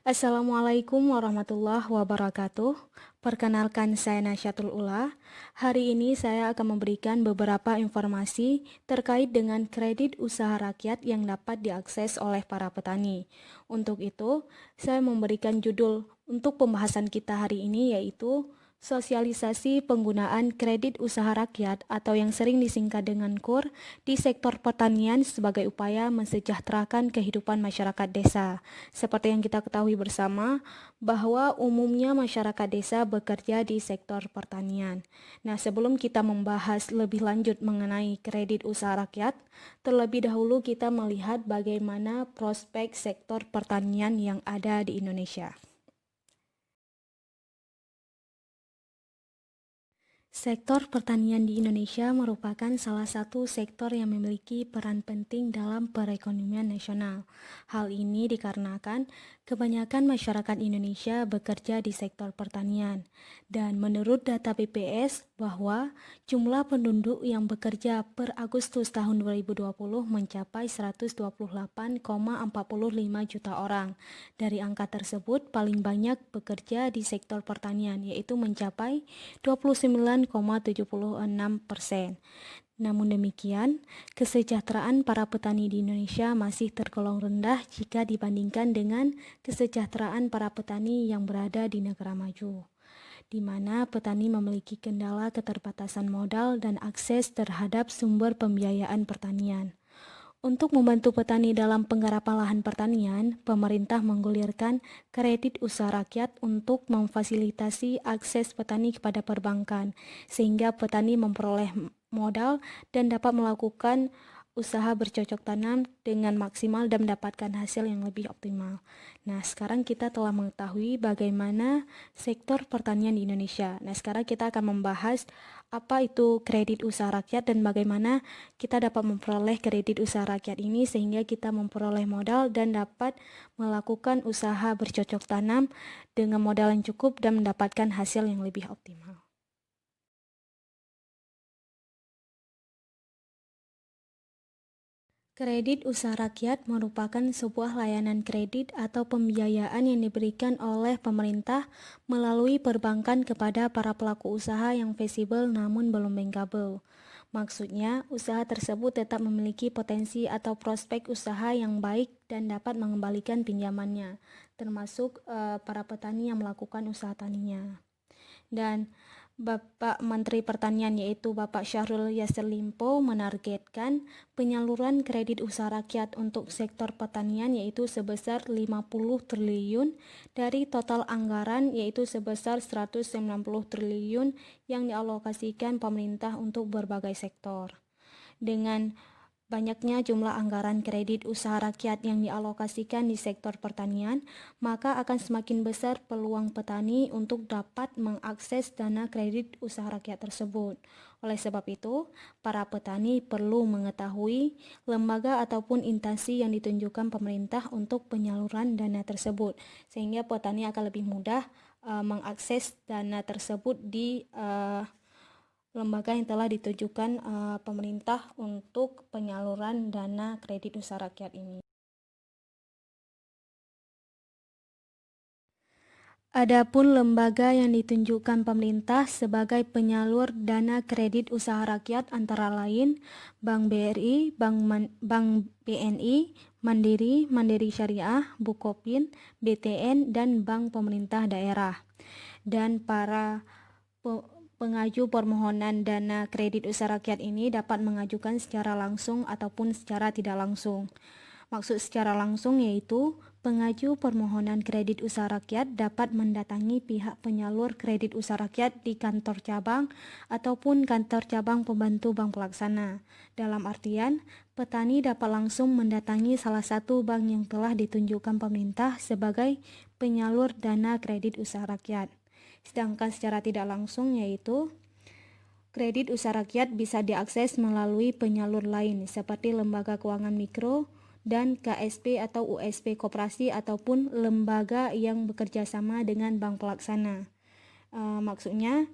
Assalamualaikum warahmatullahi wabarakatuh. Perkenalkan saya Nasyatul Ula. Hari ini saya akan memberikan beberapa informasi terkait dengan kredit usaha rakyat yang dapat diakses oleh para petani. Untuk itu, saya memberikan judul untuk pembahasan kita hari ini yaitu sosialisasi penggunaan kredit usaha rakyat atau yang sering disingkat dengan KUR di sektor pertanian sebagai upaya mensejahterakan kehidupan masyarakat desa. Seperti yang kita ketahui bersama, bahwa umumnya masyarakat desa bekerja di sektor pertanian. Nah, sebelum kita membahas lebih lanjut mengenai kredit usaha rakyat, terlebih dahulu kita melihat bagaimana prospek sektor pertanian yang ada di Indonesia. Sektor pertanian di Indonesia merupakan salah satu sektor yang memiliki peran penting dalam perekonomian nasional. Hal ini dikarenakan kebanyakan masyarakat Indonesia bekerja di sektor pertanian. Dan menurut data BPS bahwa jumlah penduduk yang bekerja per Agustus tahun 2020 mencapai 128,45 juta orang. Dari angka tersebut, paling banyak bekerja di sektor pertanian, yaitu mencapai 29,76%. Namun demikian, kesejahteraan para petani di Indonesia masih tergolong rendah jika dibandingkan dengan kesejahteraan para petani yang berada di negara maju, di mana petani memiliki kendala keterbatasan modal dan akses terhadap sumber pembiayaan pertanian. Untuk membantu petani dalam penggarapan lahan pertanian, pemerintah menggulirkan kredit usaha rakyat untuk memfasilitasi akses petani kepada perbankan, sehingga petani memperoleh modal dan dapat melakukan usaha bercocok tanam dengan maksimal dan mendapatkan hasil yang lebih optimal. Nah, sekarang kita telah mengetahui bagaimana sektor pertanian di Indonesia. Nah, sekarang kita akan membahas apa itu kredit usaha rakyat dan bagaimana kita dapat memperoleh kredit usaha rakyat ini sehingga kita memperoleh modal dan dapat melakukan usaha bercocok tanam dengan modal yang cukup dan mendapatkan hasil yang lebih optimal. Kredit usaha rakyat merupakan sebuah layanan kredit atau pembiayaan yang diberikan oleh pemerintah melalui perbankan kepada para pelaku usaha yang visible namun belum bankable. Maksudnya, usaha tersebut tetap memiliki potensi atau prospek usaha yang baik dan dapat mengembalikan pinjamannya, termasuk para petani yang melakukan usaha taninya. Dan Bapak Menteri Pertanian yaitu Bapak Syahrul Yassin Limpo menargetkan penyaluran kredit usaha rakyat untuk sektor pertanian yaitu sebesar 50 triliun dari total anggaran yaitu sebesar 190 triliun yang dialokasikan pemerintah untuk berbagai sektor. Dengan banyaknya jumlah anggaran kredit usaha rakyat yang dialokasikan di sektor pertanian, maka akan semakin besar peluang petani untuk dapat mengakses dana kredit usaha rakyat tersebut. Oleh sebab itu, para petani perlu mengetahui lembaga ataupun instansi yang ditunjukkan pemerintah untuk penyaluran dana tersebut, sehingga petani akan lebih mudah mengakses dana tersebut di lembaga yang telah ditujukan pemerintah untuk penyaluran dana kredit usaha rakyat ini. Adapun lembaga yang ditunjukkan pemerintah sebagai penyalur dana kredit usaha rakyat antara lain Bank BRI, Bank BNI, Mandiri Syariah, Bukopin, BTN, dan Bank Pemerintah Daerah. Dan para pengaju permohonan dana kredit usaha rakyat ini dapat mengajukan secara langsung ataupun secara tidak langsung. Maksud secara langsung yaitu pengaju permohonan kredit usaha rakyat dapat mendatangi pihak penyalur kredit usaha rakyat di kantor cabang ataupun kantor cabang pembantu bank pelaksana. Dalam artian, petani dapat langsung mendatangi salah satu bank yang telah ditunjukkan pemerintah sebagai penyalur dana kredit usaha rakyat. Sedangkan secara tidak langsung yaitu kredit usaha rakyat bisa diakses melalui penyalur lain seperti lembaga keuangan mikro dan KSP atau USP koperasi ataupun lembaga yang bekerja sama dengan bank pelaksana. Maksudnya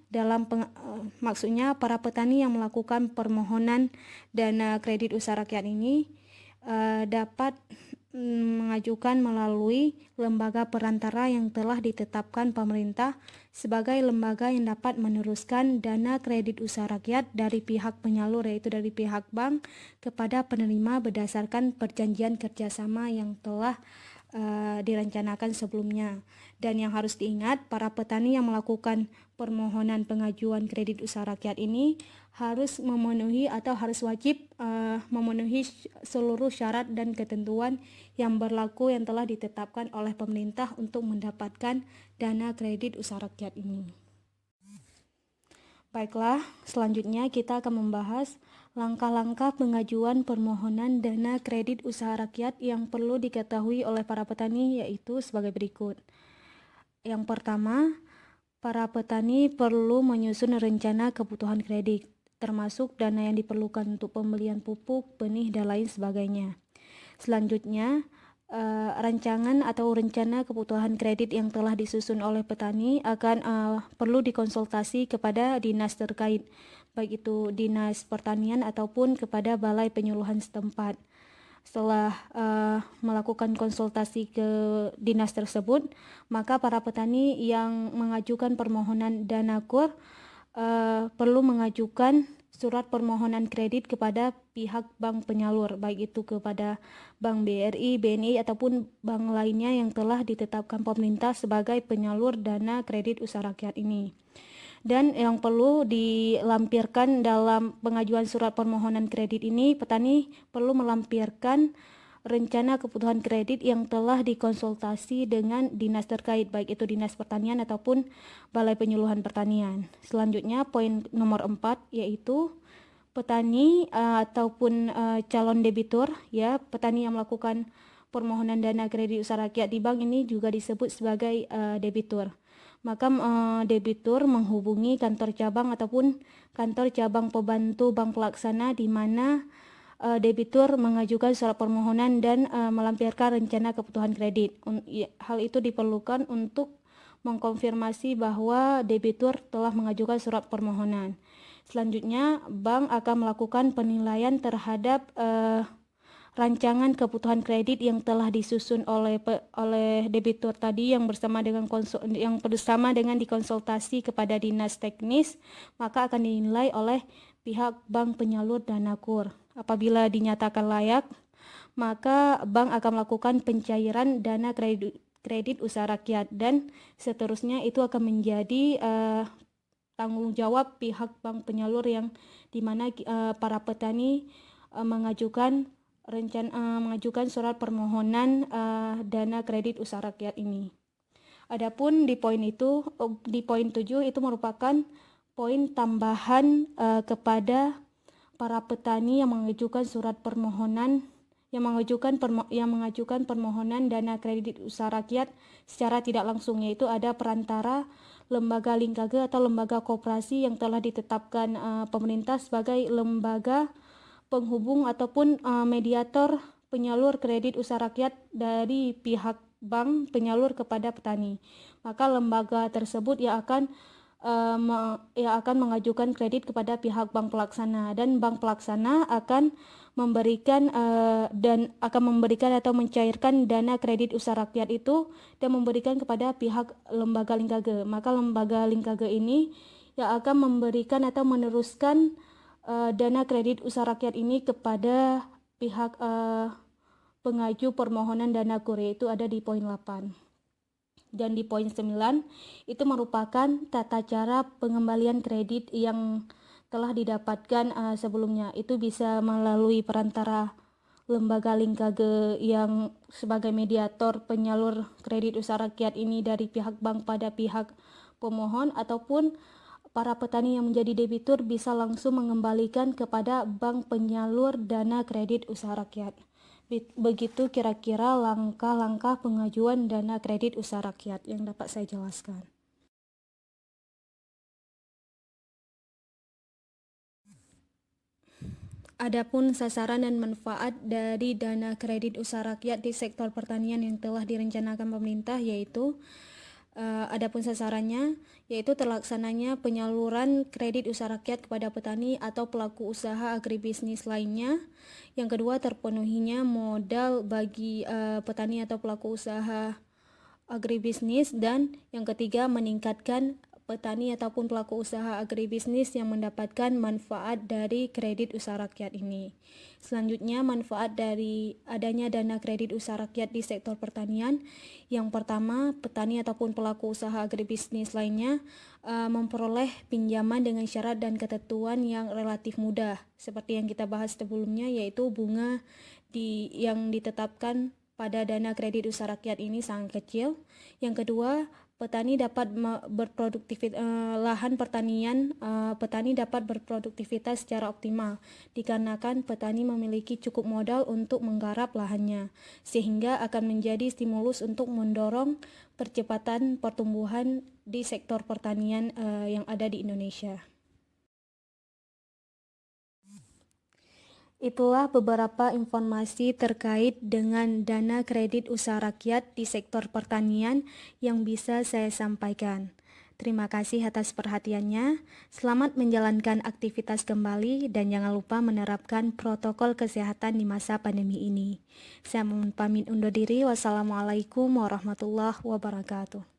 para petani yang melakukan permohonan dana kredit usaha rakyat ini dapat mengajukan melalui lembaga perantara yang telah ditetapkan pemerintah sebagai lembaga yang dapat meneruskan dana kredit usaha rakyat dari pihak penyalur, yaitu dari pihak bank, kepada penerima berdasarkan perjanjian kerjasama yang telah direncanakan sebelumnya. Dan yang harus diingat, para petani yang melakukan permohonan pengajuan kredit usaha rakyat ini harus memenuhi atau harus wajib memenuhi seluruh syarat dan ketentuan yang berlaku yang telah ditetapkan oleh pemerintah untuk mendapatkan dana kredit usaha rakyat ini. Baiklah, selanjutnya kita akan membahas langkah-langkah pengajuan permohonan dana kredit usaha rakyat yang perlu diketahui oleh para petani, yaitu sebagai berikut. Yang pertama, para petani perlu menyusun rencana kebutuhan kredit, termasuk dana yang diperlukan untuk pembelian pupuk, benih, dan lain sebagainya. Selanjutnya, rancangan atau rencana kebutuhan kredit yang telah disusun oleh petani akan perlu dikonsultasi kepada dinas terkait, baik itu dinas pertanian ataupun kepada balai penyuluhan setempat. Setelah melakukan konsultasi ke dinas tersebut, maka para petani yang mengajukan permohonan dana KUR perlu mengajukan surat permohonan kredit kepada pihak bank penyalur, baik itu kepada Bank BRI, BNI, ataupun bank lainnya yang telah ditetapkan pemerintah sebagai penyalur dana kredit usaha rakyat ini. Dan yang perlu dilampirkan dalam pengajuan surat permohonan kredit ini, petani perlu melampirkan rencana kebutuhan kredit yang telah dikonsultasi dengan dinas terkait, baik itu dinas pertanian ataupun balai penyuluhan pertanian. Selanjutnya poin nomor 4, yaitu petani ataupun calon debitur, ya, petani yang melakukan permohonan dana kredit usaha rakyat di bank ini juga disebut sebagai debitur. Maka debitur menghubungi kantor cabang ataupun kantor cabang pembantu bank pelaksana di mana debitur mengajukan surat permohonan dan melampirkan rencana kebutuhan kredit. Hal itu diperlukan untuk mengkonfirmasi bahwa debitur telah mengajukan surat permohonan. Selanjutnya, bank akan melakukan penilaian terhadap rancangan kebutuhan kredit yang telah disusun oleh debitur tadi yang bersama dengan dikonsultasi kepada dinas teknis, maka akan dinilai oleh pihak bank penyalur dana KUR. Apabila dinyatakan layak, maka bank akan melakukan pencairan dana kredit usaha rakyat, dan seterusnya itu akan menjadi tanggung jawab pihak bank penyalur yang dimana para petani mengajukan surat permohonan dana kredit usaha rakyat ini. Adapun di poin 7 itu merupakan poin tambahan kepada para petani yang mengajukan surat permohonan yang mengajukan permohonan dana kredit usaha rakyat secara tidak langsung, yaitu ada perantara lembaga linkage atau lembaga koperasi yang telah ditetapkan pemerintah sebagai lembaga penghubung ataupun mediator penyalur kredit usaha rakyat dari pihak bank penyalur kepada petani. Maka lembaga tersebut yang akan mengajukan kredit kepada pihak bank pelaksana, dan bank pelaksana akan memberikan atau mencairkan dana kredit usaha rakyat itu dan memberikan kepada pihak lembaga linkage. Maka lembaga linkage ini yang akan memberikan atau meneruskan dana kredit usaha rakyat ini kepada pihak pengaju permohonan dana KUR, yaitu ada di poin 8. Dan di poin 9 itu merupakan tata cara pengembalian kredit yang telah didapatkan sebelumnya. Itu bisa melalui perantara lembaga linkage yang sebagai mediator penyalur kredit usaha rakyat ini dari pihak bank pada pihak pemohon, ataupun para petani yang menjadi debitur bisa langsung mengembalikan kepada bank penyalur dana kredit usaha rakyat. Begitu kira-kira langkah-langkah pengajuan dana kredit usaha rakyat yang dapat saya jelaskan. Adapun sasaran dan manfaat dari dana kredit usaha rakyat di sektor pertanian yang telah direncanakan pemerintah, yaitu Adapun sasarannya yaitu terlaksananya penyaluran kredit usaha rakyat kepada petani atau pelaku usaha agribisnis lainnya. Yang kedua, terpenuhinya modal bagi petani atau pelaku usaha agribisnis, dan yang ketiga, meningkatkan petani ataupun pelaku usaha agribisnis yang mendapatkan manfaat dari kredit usaha rakyat ini. Selanjutnya, manfaat dari adanya dana kredit usaha rakyat di sektor pertanian. Yang pertama, petani ataupun pelaku usaha agribisnis lainnya memperoleh pinjaman dengan syarat dan ketentuan yang relatif mudah, seperti yang kita bahas sebelumnya, yaitu bunga yang ditetapkan pada dana kredit usaha rakyat ini sangat kecil. Yang kedua, petani dapat petani dapat berproduktivitas secara optimal dikarenakan petani memiliki cukup modal untuk menggarap lahannya, sehingga akan menjadi stimulus untuk mendorong percepatan pertumbuhan di sektor pertanian yang ada di Indonesia. Itulah beberapa informasi terkait dengan dana kredit usaha rakyat di sektor pertanian yang bisa saya sampaikan. Terima kasih atas perhatiannya. Selamat menjalankan aktivitas kembali dan jangan lupa menerapkan protokol kesehatan di masa pandemi ini. Saya mohon pamit undur diri. Wassalamualaikum warahmatullahi wabarakatuh.